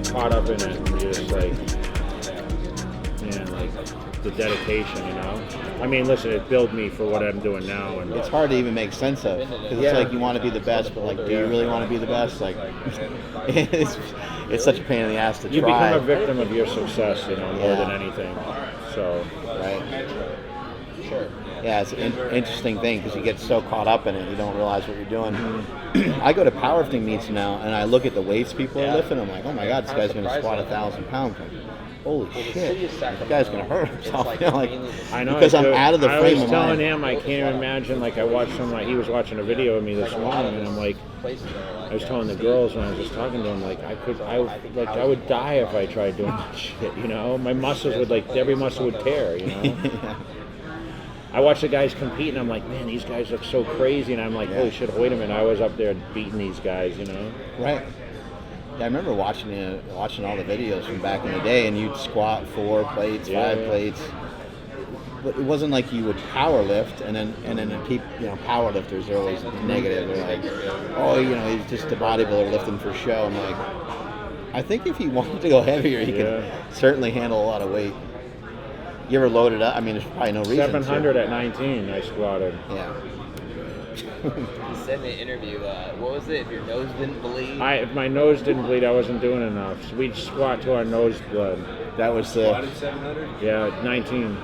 get caught up in it, and you're just like, man, like the dedication, you know. I mean, listen, it built me for what I'm doing now, and it's hard to even make sense of, because it's like you want to be the best, but like, do you really want to be the best? Like, it's such a pain in the ass to try. You become a victim of your success, you know, more than anything. So, right. Sure. Yeah, it's an interesting thing because you get so caught up in it, you don't realize what you're doing. I go to powerlifting meets now, and I look at the weights people are lifting. I'm like, oh my god, this guy's going to squat 1,000 pounds. Like, holy shit, this guy's going to hurt himself. You know, like, I know, because I'm out of the frame of mind. I was telling him, I can't even imagine. Like, I watched him. Like, he was watching a video of me this morning, and I'm like, I was telling the girls when I was just talking to them, like, I would die if I tried doing that shit. You know, my muscles would every muscle would tear. You know. I watch the guys compete, and I'm like, man, these guys look so crazy. And I'm like, holy shit, wait a minute, I was up there beating these guys, you know? Right. Yeah, I remember watching all the videos from back in the day, and you'd squat 4 plates, 5 plates. But it wasn't like you would power lift, and then the people, you know, power lifters are always negative. They're like, oh, you know, he's just a bodybuilder lifting for show. I'm like, I think if he wanted to go heavier, he could certainly handle a lot of weight. You ever load it up? I mean, there's probably no reason 700 at 19, I squatted. Yeah. You said in the interview, what was it? If your nose didn't bleed? If my nose didn't bleed, I wasn't doing enough. So we'd squat to our nose bled. That was Squatted 700? Yeah, 19.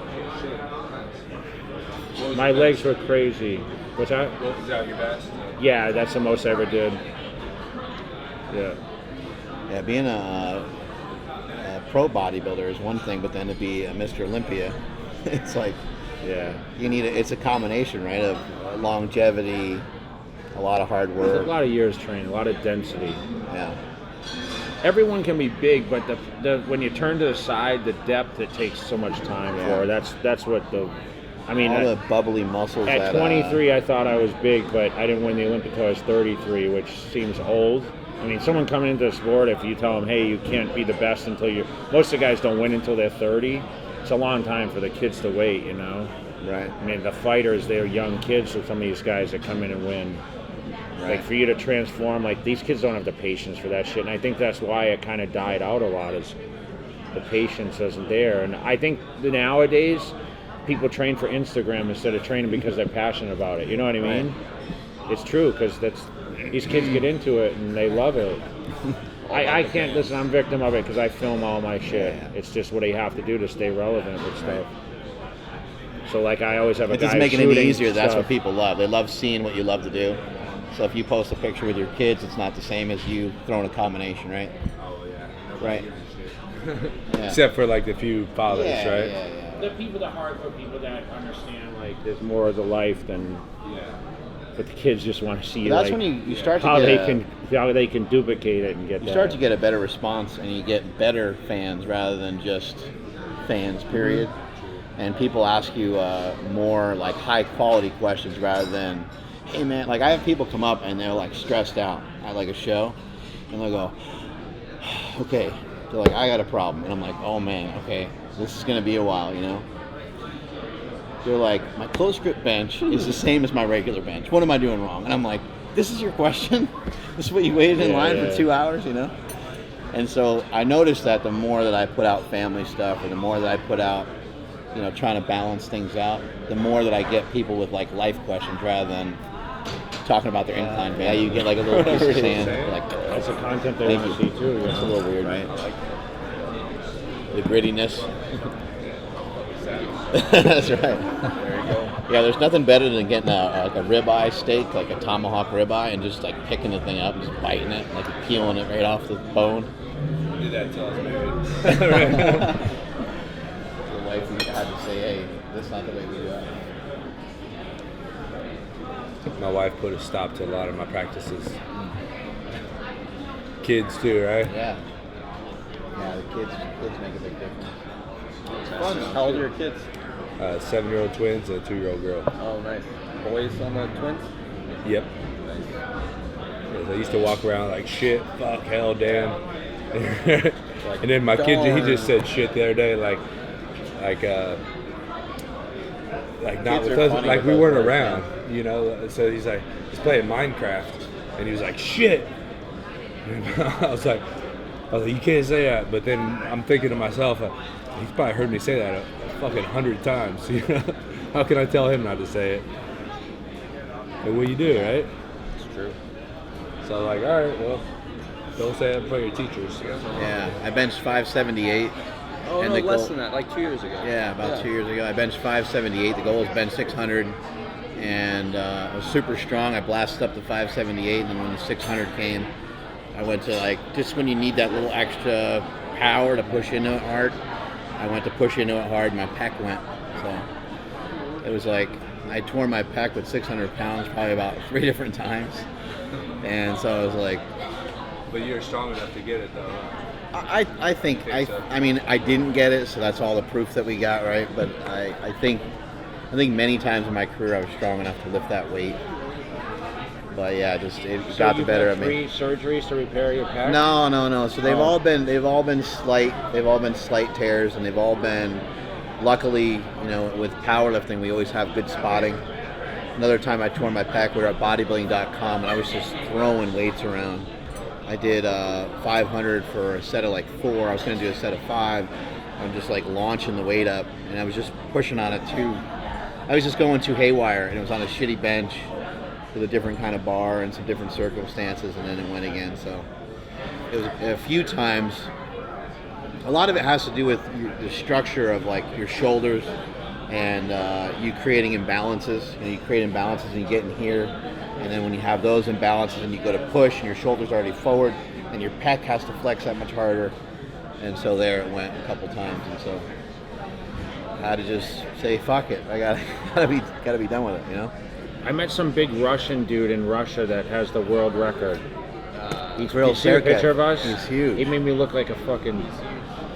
My legs were crazy. What's that? What was that, your best? Yeah, that's the most I ever did. Yeah. Yeah, being a pro bodybuilder is one thing, but then to be a Mr. Olympia, it's like, you need it's a combination, right, of longevity, a lot of hard work, a lot of years training, a lot of density. Yeah. Everyone can be big, but the when you turn to the side, the depth it takes so much time for. That's what the. I mean, all the bubbly muscles. At 23, I thought I was big, but I didn't win the Olympia until I was 33, which seems old. I mean, someone coming into the sport, if you tell them, hey, you can't be the best until you... Most of the guys don't win until they're 30. It's a long time for the kids to wait, you know? Right. I mean, the fighters, they're young kids, so some of these guys that come in and win. Right. Like, for you to transform, like, these kids don't have the patience for that shit. And I think that's why it kind of died out a lot, is the patience isn't there. And I think nowadays, people train for Instagram instead of training because they're passionate about it. You know what I mean? Right. It's true, because these kids get into it and they love it. I can't listen. I'm a victim of it because I film all my shit. Yeah. It's just what I have to do to stay relevant with stuff. So like I always have a guy just making it easier. That's stuff. what people love. They love seeing what you love to do. So if you post a picture with your kids, it's not the same as you throwing a combination, right? Oh yeah. Right. Except for like the few fathers, right? Yeah. The hardcore people that understand like there's more of the life than. But the kids just want to see you. That's when you start to how get how they can duplicate it and get. You start to get a better response, and you get better fans rather than just fans. Period. And people ask you more like high quality questions rather than, hey man. Like I have people come up and they're like stressed out at like a show, and they'll go, okay. They're like, I got a problem, and I'm like, oh man, okay, this is gonna be a while, you know. They're like, my close grip bench is the same as my regular bench. What am I doing wrong? And I'm like, this is your question? This is what you waited in line for 2 hours, you know? And so I noticed that the more that I put out family stuff, or the more that I put out, you know, trying to balance things out, the more that I get people with like life questions rather than talking about their incline value. You get like a little piece of sand. Like, that's the content they want to see too. It's a little weird, right? The grittiness. That's right. There you go. Yeah, there's nothing better than getting a ribeye steak, like a tomahawk ribeye, and just like picking the thing up and just biting it, like peeling it right off the bone. I did that until I was married. The wife had to say, hey, that's not the way we do it. My wife put a stop to a lot of my practices. Kids too, right? Yeah. Yeah, the kids make a big difference. It's fun. How old are your kids? 7-year-old twins and a 2-year-old girl. Oh, nice. Boys on the twins? Yep. Nice. I used to walk around like shit, fuck, hell, damn. And then my kid, he just said shit the other day, like not with us, like we weren't around, you know. So he's like, he's playing Minecraft, and he was like, shit. And I was like, I was like, you can't say that. But then I'm thinking to myself, he's probably heard me say that a fucking 100 times. You know? How can I tell him not to say it? But what you do, right? It's true. So I was like, all right, well, don't say it in front of your teachers. Yeah, I benched 578. Oh, and no, the less goal- than that, like 2 years ago. Yeah, about 2 years ago. I benched 578. The goal was bench 600. And I was super strong. I blasted up to 578. And then when the 600 came, I went to like, just when you need that little extra power to push into it hard, I went to push into it hard. My pec went. So it was like, I tore my pec with 600 pounds probably about 3 different times. And so I was like, But you're strong enough to get it, though. I think so. I mean I didn't get it, so that's all the proof that we got, right? But I think many times in my career I was strong enough to lift that weight. But yeah, it got the better of me. 3 surgeries to repair your pec? No. So they've all been slight tears, and they've all been, luckily, with powerlifting we always have good spotting. Another time I tore my pec, we were at bodybuilding.com, and I was just throwing weights around. I did 500 for a set of like 4. I was going to do a set of 5. I'm just like launching the weight up, and I was just pushing on it too. I was just going too haywire, and it was on a shitty bench with a different kind of bar and some different circumstances, and then it went again. So it was a few times. A lot of it has to do with the structure of like your shoulders and you creating imbalances. You create imbalances and you get in here, and then when you have those imbalances and you go to push and your shoulder's already forward, and your pec has to flex that much harder, and so there it went a couple times, and so I had to just say fuck it. I gotta be done with it, I met some big Russian dude in Russia that has the world record. He's real. You see a picture of us? He's huge. He made me look like a fucking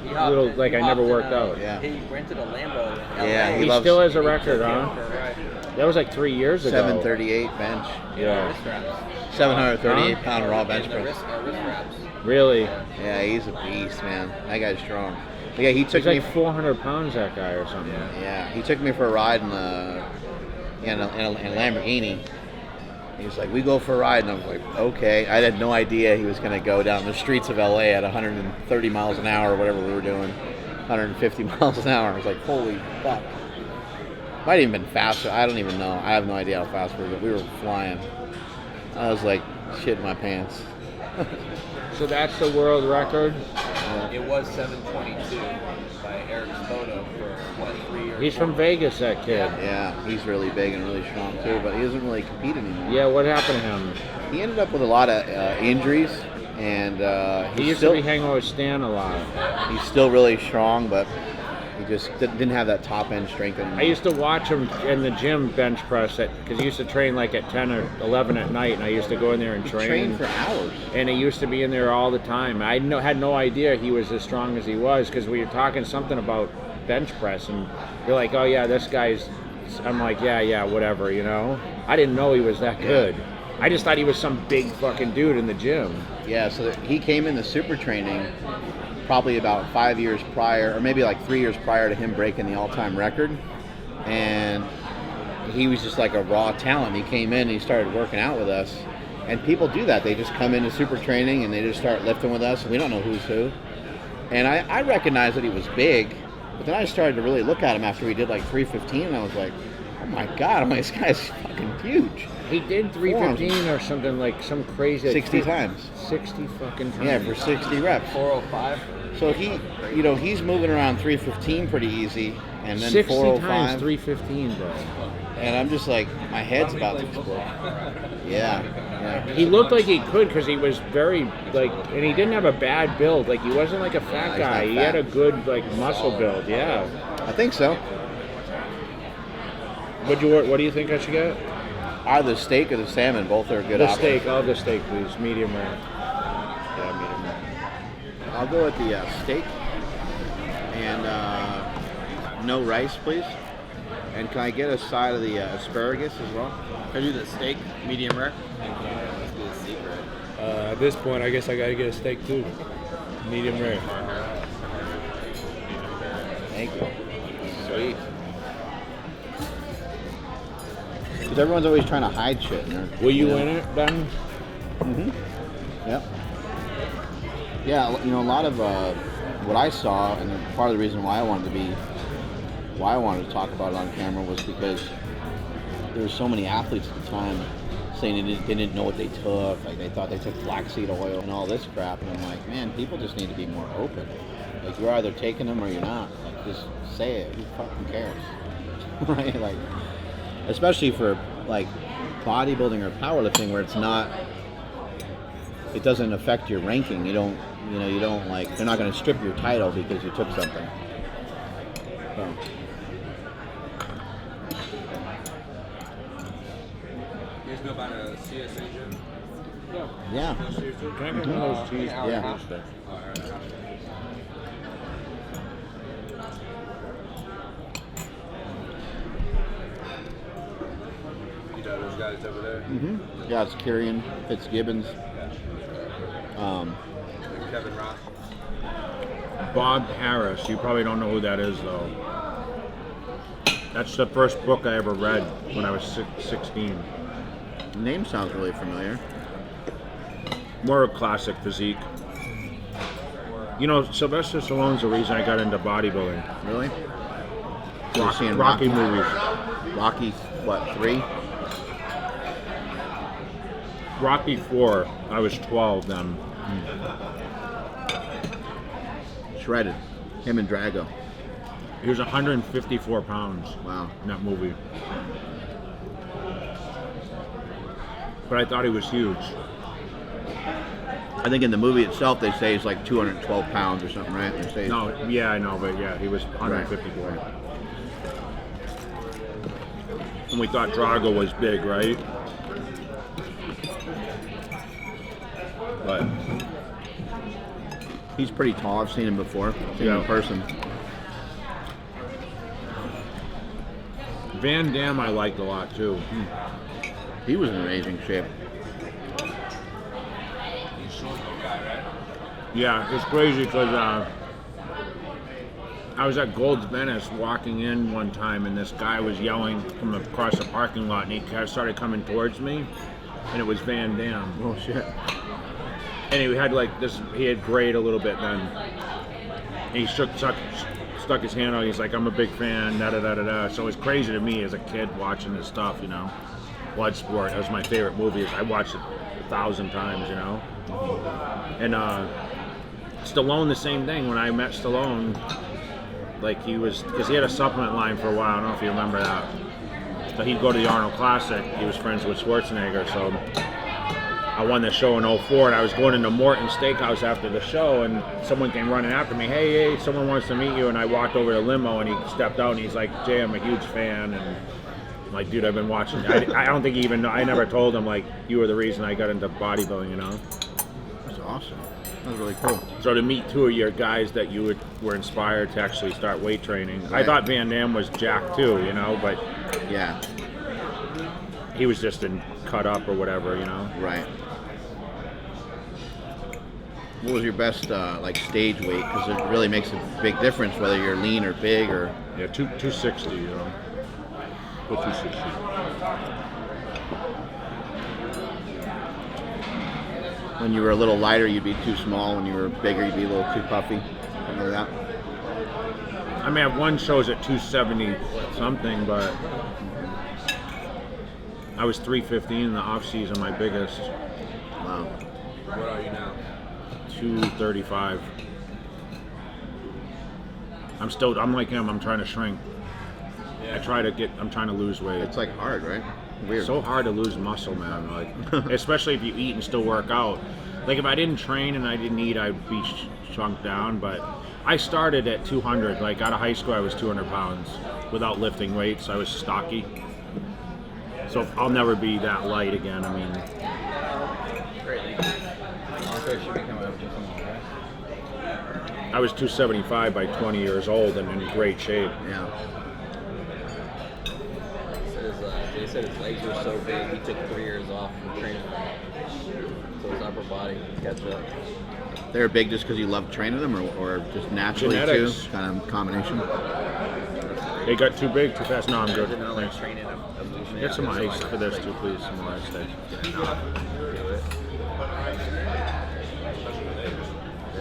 He hopped little, in- like he I never hopped in, worked out. Yeah. He rented a Lambo in LA. Yeah, He loves- still has a And he record, took huh? him for a ride. That was like 3 years ago. 738 bench. Yeah. Wrist wraps. 738 Huh? pound raw bench And the press. wrist wraps. Really? Yeah, he's a beast, man. That guy's strong. But yeah, he took He's me. like 400 pounds, that guy, or something. Yeah, he took me for a ride in a Lamborghini. He was like, "We go for a ride," and I was like, "Okay." I had no idea he was going to go down the streets of LA at 130 miles an hour, or whatever we were doing, 150 miles an hour. I was like, "Holy fuck!" Might have even been faster. I don't even know. I have no idea how fast we were. But we were flying. I was like, shit in my pants. So that's the world record? It was 722 by Eric's photo for what, 3 years? He's from Vegas, that kid. Yeah, he's really big and really strong too, but he doesn't really compete anymore. Yeah, what happened to him? He ended up with a lot of injuries, and He he's used still to be hanging out with Stan a lot. he's still really strong, but he just didn't have that top end strength anymore. I used to watch him in the gym bench press because he used to train like at 10 or 11 at night, and I used to go in there and train for hours. And he used to be in there all the time. I had no idea he was as strong as he was, because we were talking something about bench press, and you're like, oh yeah, this guy's... I'm like, yeah, whatever, I didn't know he was that good. I just thought he was some big fucking dude in the gym. Yeah, so he came in the SuperTraining probably about 5 years prior, or maybe like 3 years prior to him breaking the all-time record. And he was just like a raw talent. He came in and he started working out with us. And people do that. They just come into SuperTraining and they just start lifting with us. We don't know who's who. And I recognized that he was big, but then I started to really look at him after we did like 315, and I was like, oh my God, I'm like, this guy's fucking huge. He did 315 or something, like some crazy... 60 times. 60 fucking times. Yeah, for 60 reps. 405. So he's moving around 315 pretty easy, and then 60 405. times 315, bro. And I'm just like, my head's about to explode. Yeah. He looked like he could, because he was very, and he didn't have a bad build. Like, he wasn't like a fat he's guy. not He fat. had a good, muscle build, yeah. I think so. What do you think I should get? Either the steak or the salmon, both are good The options. steak. I'll have the steak, please. Medium rare. Yeah, medium rare. I'll go with the steak and no rice, please. And can I get a side of the asparagus as well? Can I do the steak, medium rare? Let's do the secret. At this point, I guess I gotta get a steak too. Medium rare. Thank you. Sweet. Because everyone's always trying to hide shit. Will you in it, Ben? Mm-hmm. Yep. Yeah, a lot of what I saw, and part of the reason why I wanted to talk about it on camera was because there were so many athletes at the time saying they didn't know what they took, like they thought they took flaxseed oil and all this crap, and I'm like, man, people just need to be more open. Like, you're either taking them or you're not. Like, just say it. Who fucking cares? Right? Like, especially for like bodybuilding or powerlifting, where it doesn't affect your ranking. You don't like, they're not going to strip your title because you took something. So. You guys know about a CSA gym? Yeah. Can I get one of those cheese? Yeah. You know those guys over there? Mm-hmm. Yeah, it's Kyrian Fitzgibbons. Kevin Ross. Bob Harris. You probably don't know who that is, though. That's the first book I ever read when I was 16. The name sounds really familiar. More a classic physique. You know, Sylvester Stallone's the reason I got into bodybuilding. Really? Rocky movies. Rocky, what, 3? Rocky 4. I was 12 then. Shredded. Him and Drago. He was 154 pounds. Wow. In that movie. But I thought he was huge. I think in the movie itself they say he's like 212 pounds or something, right? They say No, yeah, I know, but yeah, he was 154. Right. And we thought Drago was big, right? But he's pretty tall. I've seen him before. Seen him in person. Van Damme I liked a lot too. He was in amazing shape. Yeah, it's crazy because I was at Gold's Venice walking in one time, and this guy was yelling from across the parking lot, and he kind of started coming towards me, and it was Van Damme. Oh shit. And he had like this, he had grayed a little bit then. And he stuck his hand out, he's like, I'm a big fan, da-da-da-da-da. So it was crazy to me as a kid watching this stuff, you know. Bloodsport, that was my favorite movie. I watched it 1,000 times, you know. And Stallone, the same thing. When I met Stallone, like he was, because he had a supplement line for a while, I don't know if you remember that. So he'd go to the Arnold Classic, he was friends with Schwarzenegger, so I won the show in 04, and I was going into Morton's Steakhouse after the show, and someone came running after me, hey, someone wants to meet you, and I walked over to the limo, and he stepped out, and he's like, Jay, I'm a huge fan, and I'm like, dude, I've been watching. I don't think he even know. I never told him, like, you were the reason I got into bodybuilding, you know? That's awesome. That was really cool. So to meet two of your guys that you were inspired to actually start weight training. Right. I thought Van Damme was jacked too, you know, but Yeah. he was just cut up or whatever, you know? Right. What was your best like stage weight? Because it really makes a big difference whether you're lean or big or. Yeah, 260, you know. Go 260. When you were a little lighter, you'd be too small. When you were bigger, you'd be a little too puffy. Something like that. I mean, I have one shows at 270 something, but I was 315 in the off season, my biggest. Wow. What are you now? 235. I'm like him, I'm trying to shrink. Yeah. I'm trying to lose weight. It's like hard, right? Weird. It's so hard to lose muscle, man. Like, especially if you eat and still work out. Like if I didn't train and I didn't eat, I'd be shrunk down. But I started at 200. Like out of high school, I was 200 pounds without lifting weights. I was stocky. So I'll never be that light again. I mean, I was 275 by 20 years old and in great shape. Yeah. They said his legs were so big, he took 3 years off from training. So his upper body could catch up. They're big just because you love training them, or just naturally Genetics. too? Kind of combination. They got too big too fast. No, I'm good. Didn't know like training him. Get some ice for this too, please. Some more ice there. Yeah.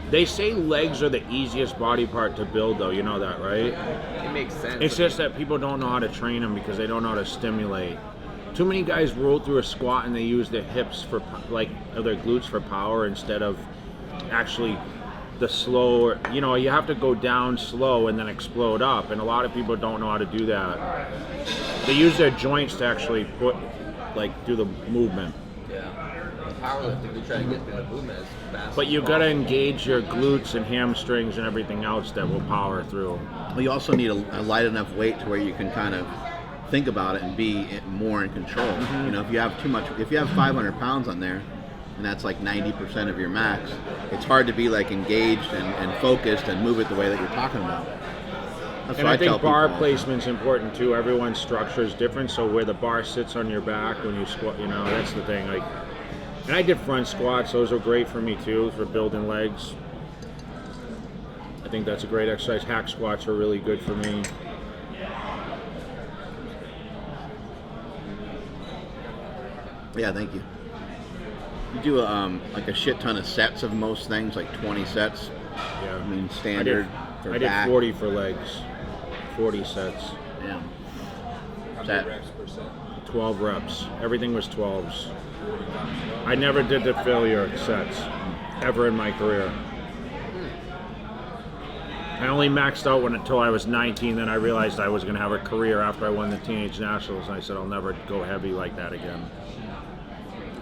They say legs are the easiest body part to build, though. You know that, right? It makes sense. It's just that people don't know how to train them because they don't know how to stimulate. Too many guys roll through a squat and they use their hips for, like, or their glutes for power instead of actually the slow. You know, you have to go down slow and then explode up, and a lot of people don't know how to do that. They use their joints to actually do the movement. Yeah. Powerlifting, we try to get the movement as fast. But you gotta engage your glutes and hamstrings and everything else that will power through. Well, you also need a light enough weight to where you can kind of think about it and be more in control. You know, if you have 500 pounds on there, and that's like 90% of your max, it's hard to be like engaged and focused and move it the way that you're talking about. That's And what I think tell bar people. placement's important too. Everyone's structure is different, so where the bar sits on your back when you squat, you know, that's the thing. Like, and I did front squats; those are great for me too, for building legs. I think that's a great exercise. Hack squats are really good for me. Yeah, thank you. You do like a shit ton of sets of most things, like 20 sets. Yeah, I mean, standard for I did back. 40 for legs, 40 sets, Yeah. How That- many reps per set? 12 reps. Everything was 12s. I never did the failure sets ever in my career. I only maxed out until I was 19. Then I realized I was going to have a career after I won the Teenage Nationals, and I said I'll never go heavy like that again.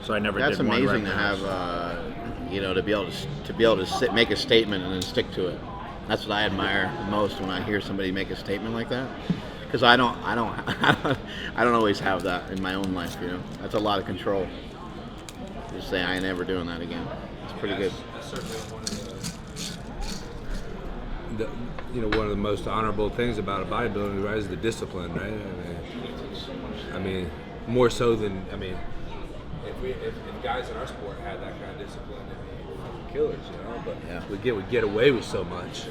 So I never That's did one amazing rep to max. have, you know, to be able to make a statement and then stick to it. That's what I admire the most when I hear somebody make a statement like that. Because I don't always have that in my own life. You know, that's a lot of control. Just say I ain't never doing that again. It's pretty good. That's certainly one of the most honorable things about a bodybuilding, right, is the discipline, right? I mean, more so than if guys in our sport had that kind of discipline, they'd be fucking killers, you know. But Yeah. we get away with so much,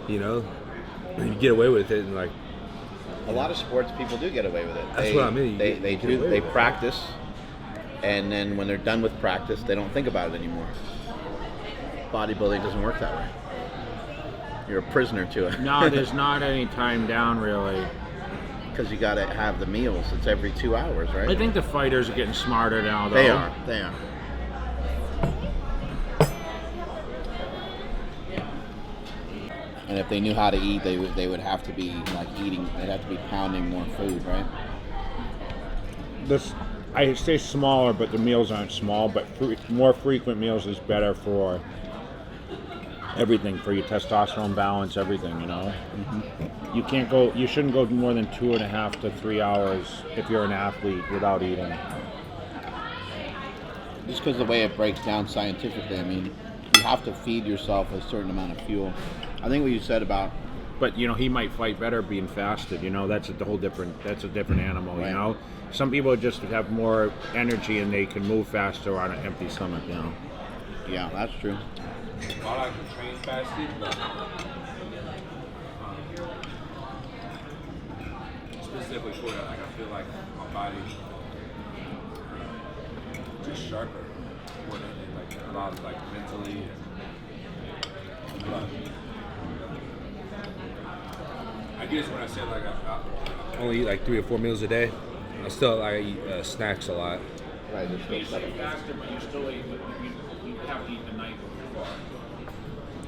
you know. You get away with it, and like A lot of sports people do get away with it. That's what I mean. You They get away with it. practice, and then when they're done with practice, they don't think about it anymore. Bodybuilding doesn't work that way. You're a prisoner to it. No, there's not any time down really. Because you got to have the meals. It's every 2 hours, right? I think the fighters are getting smarter now, though. They are. They are. And if they knew how to eat, they would have to be like eating. They'd have to be pounding more food, right? I say smaller, but the meals aren't small. But more frequent meals is better for everything, for your testosterone balance, everything. You know, You shouldn't go more than 2.5 to 3 hours if you're an athlete without eating. Just because the way it breaks down scientifically, I mean, you have to feed yourself a certain amount of fuel. I think what you said about But you know, he might fight better being fasted. You know, that's a different animal. Right. You know, some people just have more energy and they can move faster on an empty stomach. You know. yeah, that's true. while I can train fasted, but specifically for that, like I feel like my body just sharper, more than like a lot of like mentally. But I guess when I said like I only eat like 3 or 4 meals a day, I still eat snacks a lot. Right. faster, but you still eat. You have to eat the night before.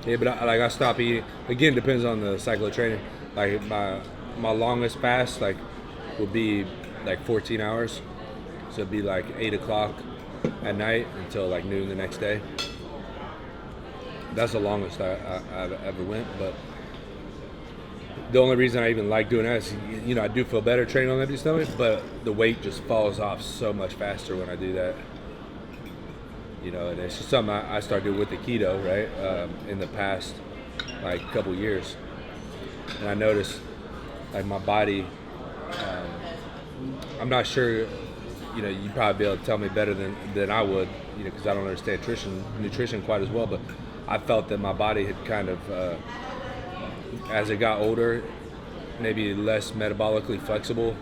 Yeah, but I stop eating. Again, depends on the cycle of training. Like my longest fast would be like 14 hours. So it'd be like 8 o'clock at night until like noon the next day. That's the longest I've ever went. But the only reason I even like doing that is, you know, I do feel better training on an empty stomach, but the weight just falls off so much faster when I do that. You know, and it's just something I started with the keto, right, in the past, like, couple years. And I noticed, like, my body, I'm not sure, you know, you'd probably be able to tell me better than I would, you know, because I don't understand nutrition quite as well, but I felt that my body had kind of, as it got older, maybe less metabolically flexible.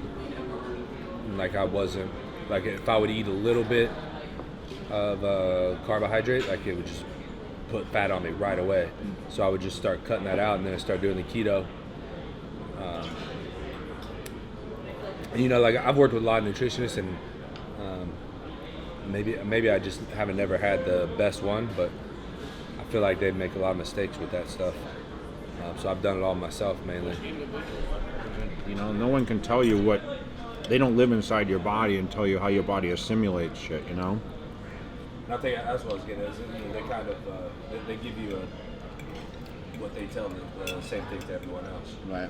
Like I wasn't, like if I would eat a little bit of carbohydrate, like it would just put fat on me right away. So I would just start cutting that out, and then I start doing the keto. You know, like I've worked with a lot of nutritionists, and maybe I just haven't never had the best one, but I feel like they make a lot of mistakes with that stuff. So I've done it all myself mainly. You know, no one can tell you what. They don't live inside your body and tell you how your body assimilates shit. You know. And I think that's what I was getting at. Is, you know, they kind of they give you what they tell them the same thing to everyone else. Right.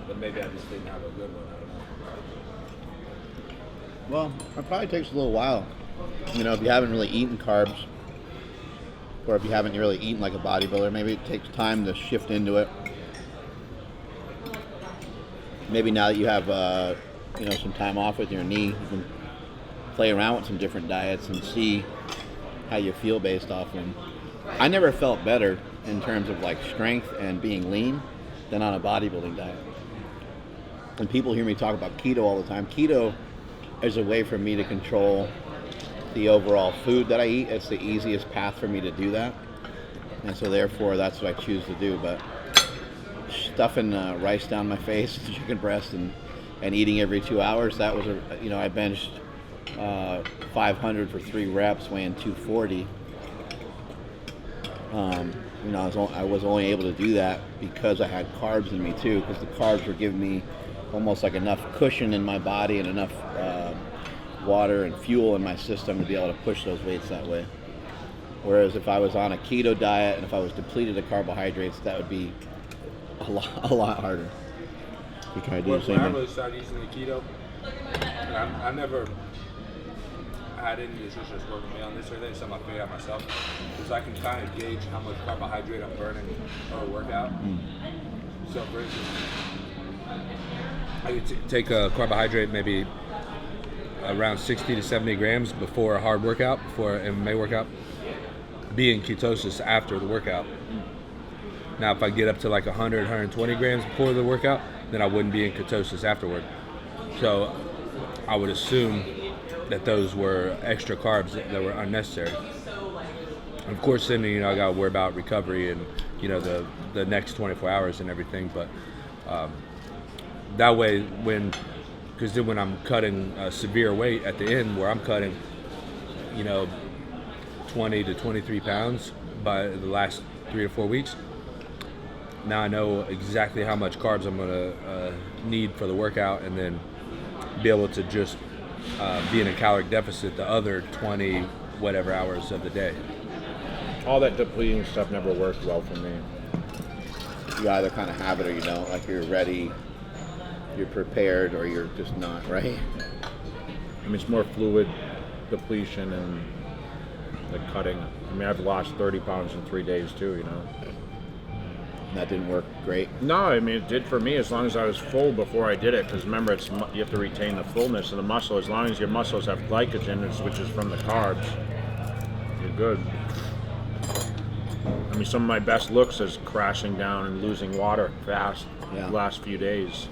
But maybe I just didn't have a good one. I don't know. Well, it probably takes a little while. You know, if you haven't really eaten carbs, or if you haven't really eaten like a bodybuilder, maybe it takes time to shift into it. Maybe now that you have, you know, some time off with your knee, you can play around with some different diets and see how you feel based off them. I never felt better in terms of like strength and being lean than on a bodybuilding diet. And people hear me talk about keto all the time. Keto is a way for me to control the overall food that I eat. It's the easiest path for me to do that. And so therefore that's what I choose to do. But stuffing rice down my face, chicken breast, and eating every 2 hours, that was you know, I benched 500 for 3 reps, weighing 240. You know, I was only able to do that because I had carbs in me too, because the carbs were giving me almost like enough cushion in my body and enough water and fuel in my system to be able to push those weights that way. Whereas if I was on a keto diet and if I was depleted of carbohydrates, that would be a lot harder to try to do the same When I thing. really started using the keto, I never had any nutritionists work with me on this or anything. It's something I figured out myself, because I can kind of gauge how much carbohydrate I'm burning per workout. So for instance, I could take a carbohydrate maybe around 60 to 70 grams before a hard workout, before an MMA workout, be in ketosis after the workout. Now, if I get up to like 100, 120 grams before the workout, then I wouldn't be in ketosis afterward. So I would assume that those were extra carbs that were unnecessary. Of course, then, you know, I got to worry about recovery and, you know, the next 24 hours and everything. But that way, because then when I'm cutting severe weight at the end, where I'm cutting, you know, 20 to 23 pounds by the last 3 or 4 weeks, now I know exactly how much carbs I'm going to need for the workout, and then be able to just be in a caloric deficit the other 20 whatever hours of the day. All that depleting stuff never worked well for me. You either kind of have it or you don't. Like you're ready, you're prepared, or you're just not, right? I mean, it's more fluid depletion and the cutting. I mean, I've lost 30 pounds in 3 days too, you know. That didn't work great. No, I mean, it did for me as long as I was full before I did it. Because remember, you have to retain the fullness of the muscle. As long as your muscles have glycogen, which is from the carbs, you're good. I mean, some of my best looks is crashing down and losing water fast the last few days.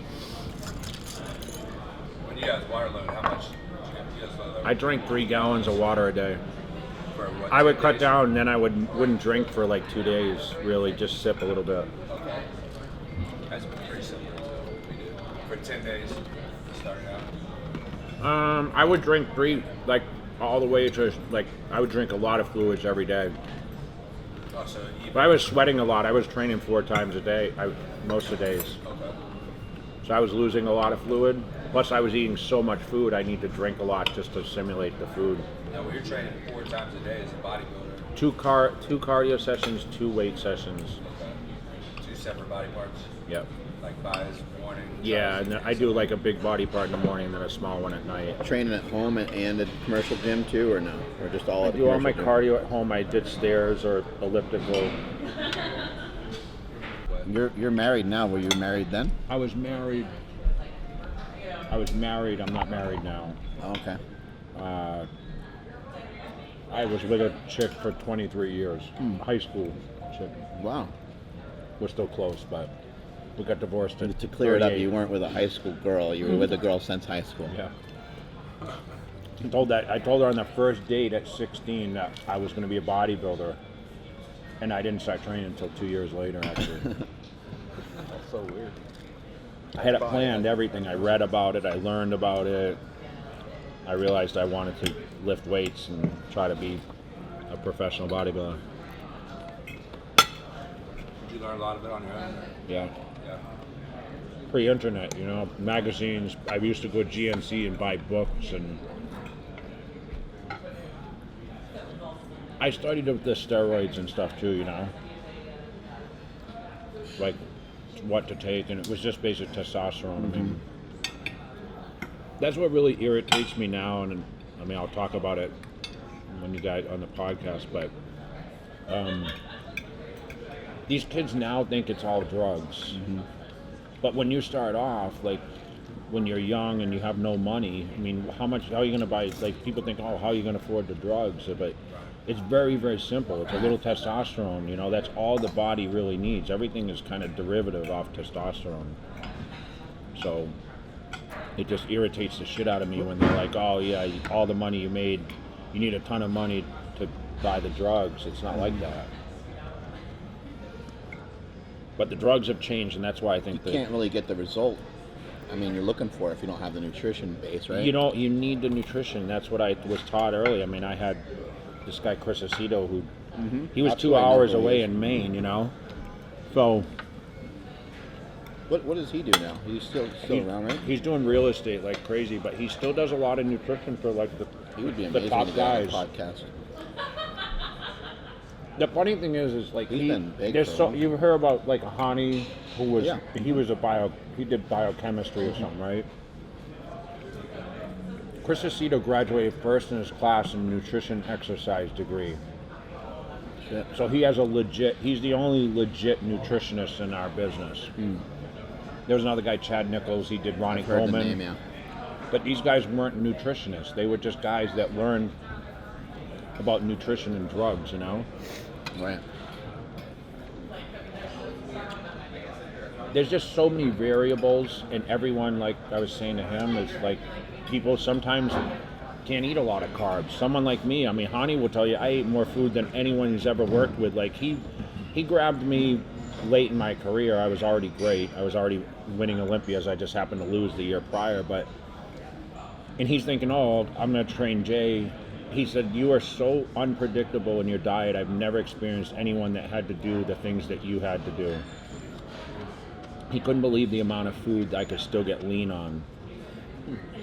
When you guys water load, how much? I drank 3 gallons of water a day. I would cut down, and then I wouldn't drink for like 2 days. Really, just sip a little bit. Okay. That's pretty similar to what we do. For 10 days, starting out. I would drink 3, like all the way to like I would drink a lot of fluids every day. Oh, so But I was sweating a lot. I was training 4 times a day, most of the days. Okay. So I was losing a lot of fluid. Plus, I was eating so much food. I need to drink a lot just to simulate the food. Now, when you're training 4 times a day as a bodybuilder, 2 cardio sessions, 2 weight sessions. okay. 2 separate body parts, Yep. like buys, morning. Yeah, and then I do like a big body part in the morning and then a small one at night. Training at home and at commercial gym too, or no? Or just all I at the do all my commercial gym? cardio at home. I did stairs or elliptical. You're married now. Were you married then? I was married. I'm not married now. Okay. I was with a chick for 23 years. High school chick. Wow. We're still close, but we got divorced at To clear it up, 38. you weren't with a high school girl. You were with a girl since high school. Yeah. I told her on the first date at 16 that I was going to be a bodybuilder, and I didn't start training until 2 years later. Actually, That's so weird. I had it planned, everything. I read about it. I learned about it. I realized I wanted to lift weights and try to be a professional bodybuilder. Did you learn a lot of it on your own? Yeah. Yeah. Pre-internet, you know, magazines. I used to go to GNC and buy books, and I studied the steroids and stuff too, you know, like what to take, and it was just basic testosterone. I mean, that's what really irritates me now, and I mean, I'll talk about it when you guys on the podcast, but these kids now think it's all drugs. But when you start off, like when you're young and you have no money, I mean, how are you going to buy, like people think, oh, how are you going to afford the drugs? But it's very, very simple. It's a little testosterone, you know, that's all the body really needs. Everything is kind of derivative off testosterone. So it just irritates the shit out of me when they're like, oh yeah, all the money you made, you need a ton of money to buy the drugs. It's not like that. But the drugs have changed, and that's why I think You can't really get the result. I mean, you're looking for it if you don't have the nutrition base, right? You know, you need the nutrition. That's what I was taught early. I mean, I had this guy Chris Aceto who he was That's 2 what I know hours who he away is. in Maine, you know. So What does he do now? He's still around, right? he's doing real estate like crazy, but he still does a lot of nutrition for like He would be the amazing top to get on a guys. podcast. The funny thing is like He's been big there's for a so long you heard about like Hani, who was Yeah. he did biochemistry or something, right? Chris Aceto graduated first in his class in nutrition exercise degree. Shit. So he's the only legit nutritionist in our business. There was another guy, Chad Nichols, he did Ronnie I've heard the Coleman. name, yeah. But these guys weren't nutritionists. They were just guys that learned about nutrition and drugs, you know? Right. There's just so many variables, and everyone, like I was saying to him, is like people sometimes can't eat a lot of carbs. Someone like me, I mean, Hani will tell you I ate more food than anyone he's ever worked with. Like he grabbed me late in my career. I was already great. I was already winning Olympias. I just happened to lose the year prior, and he's thinking, oh, I'm going to train Jay. He said, you are so unpredictable in your diet. I've never experienced anyone that had to do the things that you had to do. He couldn't believe the amount of food I could still get lean on.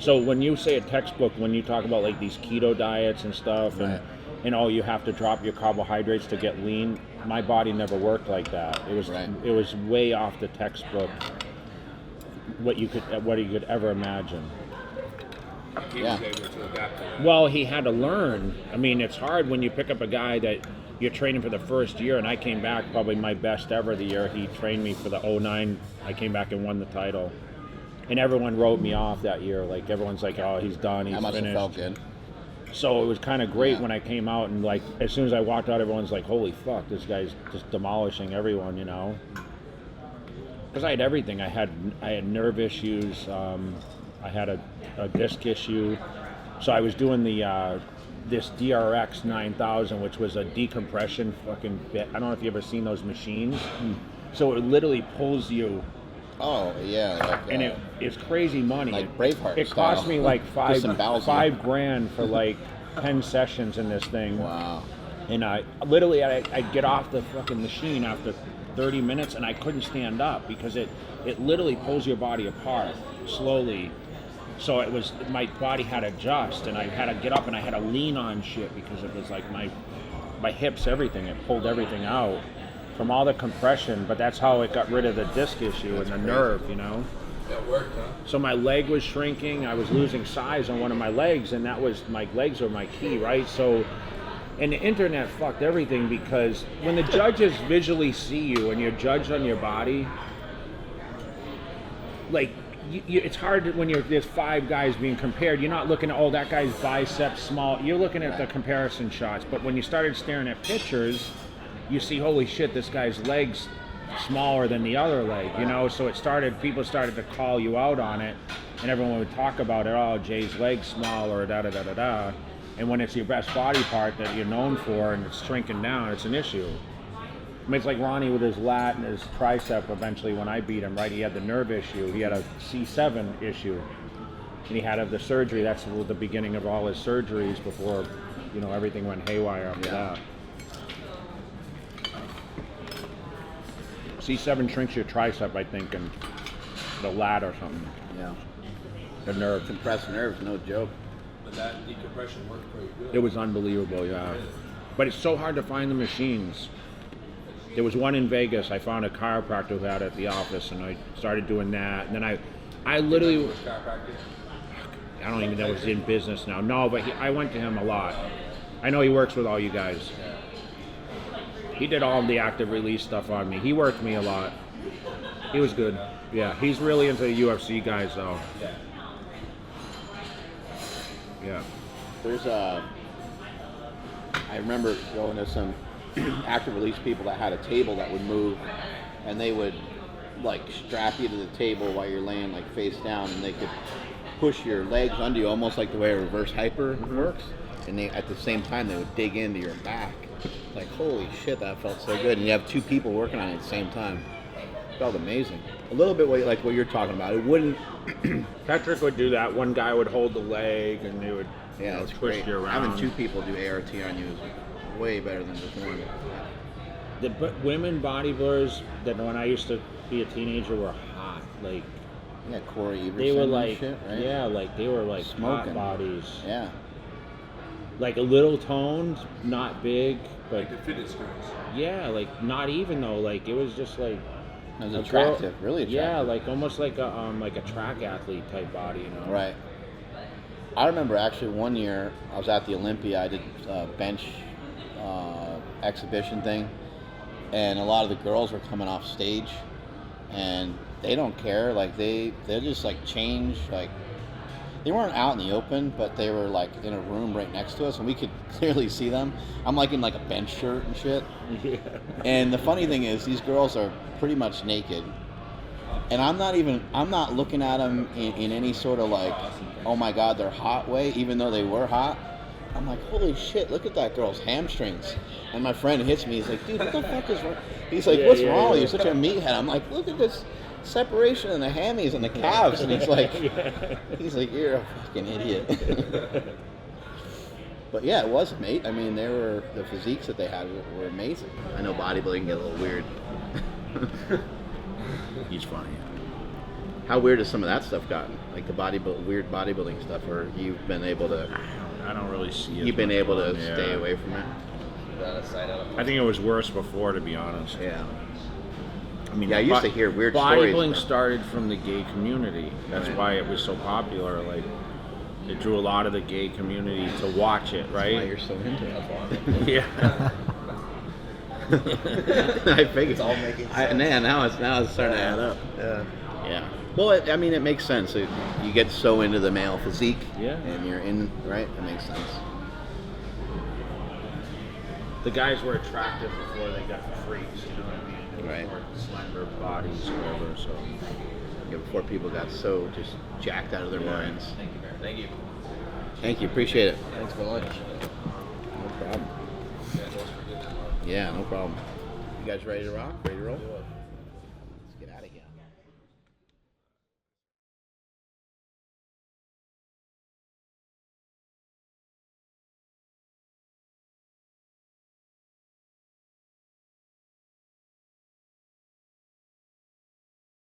So when you say a textbook, when you talk about like these keto diets and stuff, Right. and oh, you have to drop your carbohydrates to get lean, my body never worked like that. It was Right. It was way off the textbook. What you could ever imagine. He Yeah. was able to adapt to that. Well, he had to learn. I mean, it's hard when you pick up a guy that you're training for the first year, and I came back probably my best ever the year he trained me for the 09. I came back and won the title. And everyone wrote me off that year. Like, everyone's like, oh, he's done, he's That must have finished. felt good. So it was kind of great Yeah. when I came out, and like, as soon as I walked out, everyone's like, holy fuck, this guy's just demolishing everyone, you know? Because I had everything. I had nerve issues. I had a disc issue. So I was doing this DRX 9000, which was a decompression fucking bit. I don't know if you've ever seen those machines. So it literally pulls you, Oh, yeah. Like, and it's crazy money. like Braveheart It cost style. me like Disembowels you. $5,000 for like 10 sessions in this thing. Wow. And I'd get off the fucking machine after 30 minutes, and I couldn't stand up because it literally pulls your body apart slowly. So it was, my body had to adjust, and I had to get up and I had to lean on shit because it was like my hips, everything. It pulled everything out from all the compression, but that's how it got rid of the disc issue and the nerve, you know? That worked, huh? So my leg was shrinking. I was losing size on one of my legs, and that was, my legs are my key, right? So, and the internet fucked everything, because when the judges visually see you and you're judged on your body, like, it's hard when there's 5 guys being compared. You're not looking at, oh, that guy's biceps small. You're looking at the comparison shots. But when you started staring at pictures, you see, holy shit, this guy's legs smaller than the other leg, you know. So people started to call you out on it, and everyone would talk about it. Oh, Jay's leg's small, or da da da da da. And when it's your best body part that you're known for, and it's shrinking down, it's an issue. I mean, it's like Ronnie with his lat and his tricep. Eventually, when I beat him, right, he had the nerve issue. He had a C7 issue, and he had the surgery. That's the beginning of all his surgeries before, you know, everything went haywire after that. C7 shrinks your tricep, I think, and the lat or something. Yeah. The nerve. Compressed nerves, no joke. But that decompression worked pretty good. It was unbelievable, yeah. But it's so hard to find the machines. There was one in Vegas. I found a chiropractor who had it at the office, and I started doing that. And then I literally, I don't even know if he's in business now. No, but I went to him a lot. I know he works with all you guys. He did all of the active release stuff on me. He worked me a lot. He was good. Yeah, he's really into the UFC guys, though. Yeah. There's I remember going to some active release people that had a table that would move, and they would like strap you to the table while you're laying like face down, and they could push your legs under you almost like the way a reverse hyper works, and they at the same time they would dig into your back. Like, holy shit, that felt so good. And you have two people working on it at the same time. It felt amazing. A little bit like what you're talking about. It wouldn't Patrick would do that. One guy would hold the leg, and they would it's twist great. you around. Having two people do ART on you is way better than just one. The women bodybuilders that when I used to be a teenager were hot. Like, Yeah, Corey Everson they were and like, shit, right? yeah, like they were like Smoking. hot bodies. Yeah. Like a little toned, not big, but Like the fitness girls. yeah, like not even though. Like it was just like It was a attractive, girl- really attractive. Yeah, like almost like a track athlete type body, you know. Right. I remember actually one year I was at the Olympia. I did a bench exhibition thing, and a lot of the girls were coming off stage, and they don't care. Like they're just like changed. Like they weren't out in the open, but they were like in a room right next to us, and we could clearly see them. I'm like in like a bench shirt and shit. Yeah. And the funny thing is, these girls are pretty much naked, and I'm not looking at them in any sort of like, oh my god, they're hot way, even though they were hot. I'm like, holy shit, look at that girl's hamstrings. And my friend hits me, he's like, dude, what the fuck is wrong? He's like, what's wrong with you? Such a meathead. I'm like, look at this separation in the hammies and the calves. And he's like, you're a fucking idiot. But yeah, it was, mate. I mean, the physiques that they had were amazing. I know bodybuilding can get a little weird. He's funny. How weird has some of that stuff gotten? Like the weird bodybuilding stuff, or you've been able to? I don't really see it. You've been able to stay away from it. I think it was worse before, to be honest. Yeah. I mean, Yeah, I used to hear weird stories. Bodybuilding started from the gay community. That's why it was so popular. Like, it drew a lot of the gay community to watch it, right? That's why you're so into it. Yeah. I figured. It's all making sense. Now it's starting to add up. Yeah. Well, it makes sense. You get so into the male physique, and you're in, right? It makes sense. The guys were attractive before they got the freaks, you know what I mean? They were Right. more slender bodies or whatever, so. Yeah, before people got so just jacked out of their minds. Thank you. Thank you. Appreciate it. Thanks for lunch. No problem. Yeah, no problem. You guys ready to rock? Ready to roll?